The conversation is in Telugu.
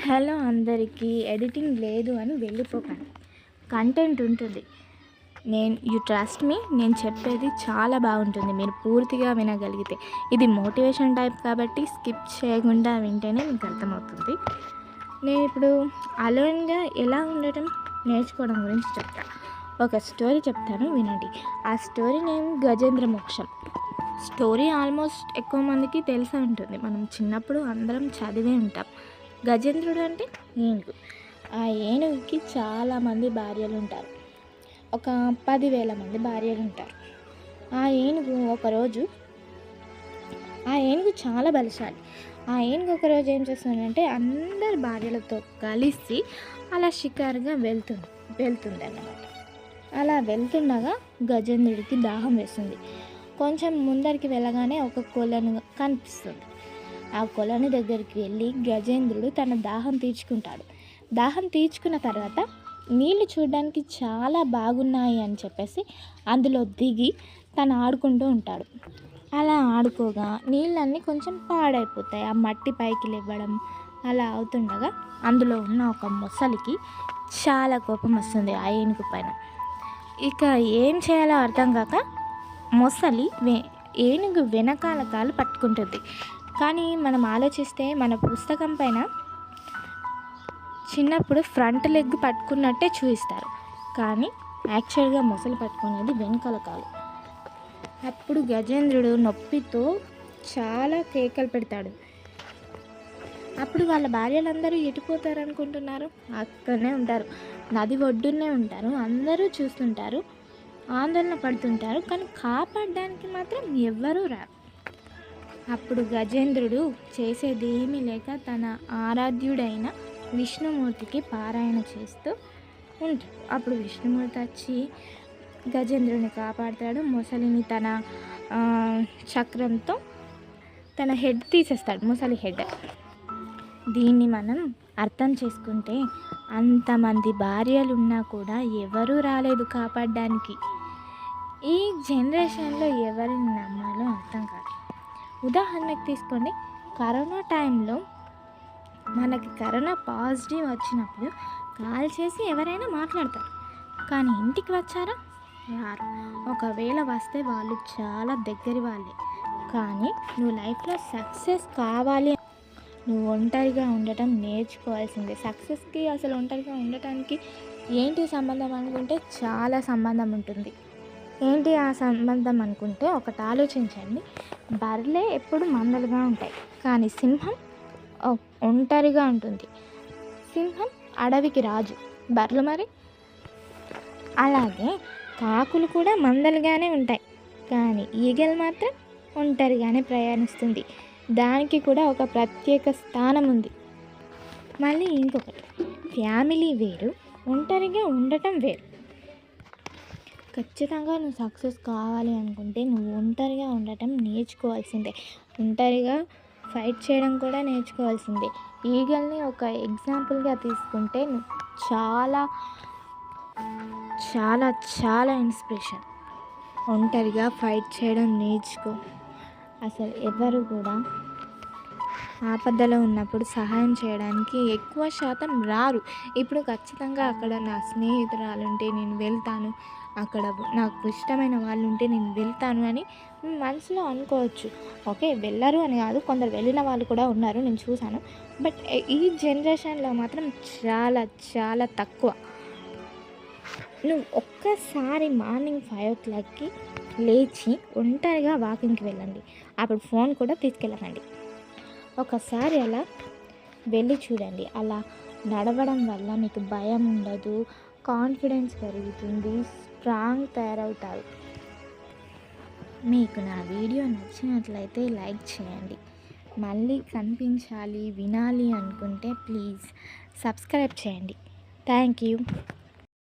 హలో అందరికీ. ఎడిటింగ్ లేదు అని వెళ్ళిపోకండి. కంటెంట్ ఉంటుంది. యూ ట్రస్ట్ మీ, నేను చెప్పేది చాలా బాగుంటుంది మీరు పూర్తిగా వినగలిగితే. ఇది మోటివేషన్ టైప్ కాబట్టి స్కిప్ చేయకుండా వింటేనే మీకు అర్థమవుతుంది. నేను ఇప్పుడు అలోన్గా ఎలా ఉండటం నేర్చుకోవడం గురించి చెప్తాను. ఒక స్టోరీ చెప్తాను, వినండి. ఆ స్టోరీ నేమ్ గజేంద్ర మోక్షం. స్టోరీ ఆల్మోస్ట్ ఎక్కువ మందికి తెలిసే ఉంటుంది. మనం చిన్నప్పుడు అందరం చదివే ఉంటాం. గజేంద్రుడు అంటే ఏనుగు. ఆ ఏనుగుకి చాలామంది భార్యలు ఉంటారు. ఒక 10,000 మంది భార్యలు ఉంటారు. ఆ ఏనుగు చాలా బలశాలి. ఆ ఏనుగు ఒకరోజు ఏం చేస్తుందంటే అందరి భార్యలతో కలిసి అలా షికారుగా వెళ్తుంది అన్నమాట. అలా వెళ్తుండగా గజేంద్రుడికి దాహం వేస్తుంది. కొంచెం ముందరికి వెళ్ళగానే ఒక కొలను కనిపిస్తుంది. ఆ కొలను దగ్గరికి వెళ్ళి గజేంద్రుడు తన దాహం తీర్చుకుంటాడు. దాహం తీర్చుకున్న తర్వాత నీళ్లు చూడడానికి చాలా బాగున్నాయి అని చెప్పేసి అందులో దిగి తను ఆడుకుంటూ ఉంటాడు. అలా ఆడుకోగా నీళ్ళన్నీ కొంచెం పాడైపోతాయి. ఆ మట్టి పైకి లేవడం అలా అవుతుండగా అందులో ఉన్న ఒక మొసలికి చాలా కోపం వస్తుంది ఆ ఏనుగు పైన. ఇక ఏం చేయాలో అర్థం కాక మొసలి ఏనుగు వెనకాల కాలు పట్టుకుంటుంది. కానీ మనం ఆలోచిస్తే మన పుస్తకం పైన చిన్నప్పుడు ఫ్రంట్ లెగ్ పట్టుకున్నట్టే చూపిస్తారు, కానీ యాక్చువల్గా మొసలి పట్టుకునేది వెనకాల కాలు. అప్పుడు గజేంద్రుడు నొప్పితో చాలా కేకలు పెడతాడు. అప్పుడు వాళ్ళ భార్యలందరూ ఎటుపోతారు అనుకుంటున్నారు? అక్కడనే ఉంటారు, నది ఒడ్డునే ఉంటారు. అందరూ చూస్తుంటారు, ఆందోళన పడుతుంటారు, కానీ కాపాడడానికి మాత్రం ఎవ్వరూ రారు. అప్పుడు గజేంద్రుడు చేసేది ఏమీ లేక తన ఆరాధ్యుడైన విష్ణుమూర్తికి పారాయణ చేస్తూ ఉంటాడు. అప్పుడు విష్ణుమూర్తి వచ్చి గజేంద్రుడిని కాపాడుతాడు. మొసలిని తన చక్రంతో తన హెడ్ తీసేస్తాడు, మొసలి హెడ్. దీన్ని మనం అర్థం చేసుకుంటే అంతమంది భార్యలు ఉన్నా కూడా ఎవరూ రాలేదు కాపాడడానికి. ఈ జనరేషన్లో ఎవరిని నమ్మాలో అర్థం కాదు. ఉదాహరణకు తీసుకోండి, కరోనా టైంలో మనకి కరోనా పాజిటివ్ వచ్చినప్పుడు కాల్ చేసి ఎవరైనా మాట్లాడతారు, కానీ ఇంటికి వచ్చారా? రారు. ఒకవేళ వస్తే వాళ్ళు చాలా దగ్గరి వాళ్ళే. కానీ నువ్వు లైఫ్లో సక్సెస్ కావాలి, నువ్వు ఒంటరిగా ఉండటం నేర్చుకోవాల్సిందే. సక్సెస్కి అసలు ఒంటరిగా ఉండటానికి ఏంటి సంబంధం అనుకుంటే చాలా సంబంధం ఉంటుంది. ఏంటి ఆ సంబంధం అనుకుంటే ఒకటి ఆలోచించండి. బర్రెలే ఎప్పుడు మందలుగా ఉంటాయి, కానీ సింహం ఒంటరిగా ఉంటుంది. సింహం అడవికి రాజు, బర్రెలు మరి. అలాగే కాకులు కూడా మందలుగానే ఉంటాయి, కానీ ఈగలు మాత్రం ఒంటరిగానే ప్రయాణిస్తుంది. దానికి కూడా ఒక ప్రత్యేక స్థానం ఉంది. మళ్ళీ ఇంకొకటి, ఫ్యామిలీ వేరు, ఒంటరిగా ఉండటం వేరు. ఖచ్చితంగా నువ్వు సక్సెస్ కావాలి అనుకుంటే నువ్వు ఒంటరిగా ఉండటం నేర్చుకోవాల్సిందే. ఒంటరిగా ఫైట్ చేయడం కూడా నేర్చుకోవాల్సిందే. ఈగల్ని ఒక ఎగ్జాంపుల్గా తీసుకుంటే నువ్వు చాలా చాలా చాలా ఇన్స్పిరేషన్. ఒంటరిగా ఫైట్ చేయడం నేర్చుకో. అసలు ఎవరు కూడా ఆపదలో ఉన్నప్పుడు సహాయం చేయడానికి ఎక్కువ శాతం రారు. ఇప్పుడు ఖచ్చితంగా అక్కడ నా స్నేహితురాలు ఉంటే నేను వెళ్తాను, అక్కడ నాకు ఇష్టమైన వాళ్ళు ఉంటే నేను వెళ్తాను అని మనసులో అనుకోవచ్చు. ఓకే, వెళ్ళరు అని కాదు, కొందరు వెళ్ళిన వాళ్ళు కూడా ఉన్నారు, నేను చూశాను. బట్ ఈ జనరేషన్లో మాత్రం చాలా చాలా తక్కువ. నువ్వు ఒక్కసారి మార్నింగ్ 5 o'clockకి లేచి ఒంటరిగా వాకింగ్కి వెళ్ళండి. అప్పుడు ఫోన్ కూడా తీసుకెళ్ళకండి. ఒకసారి అలా వెళ్ళి చూడండి. అలా నడవడం వల్ల మీకు భయం ఉండదు, కాన్ఫిడెన్స్ పెరుగుతుంది, స్ట్రాంగ్ తయారవుతారు. మీకు నా వీడియో నచ్చినట్లయితే లైక్ చేయండి. మళ్ళీ కనిపించాలి, వినాలి అనుకుంటే ప్లీజ్ సబ్స్క్రైబ్ చేయండి. Thank you.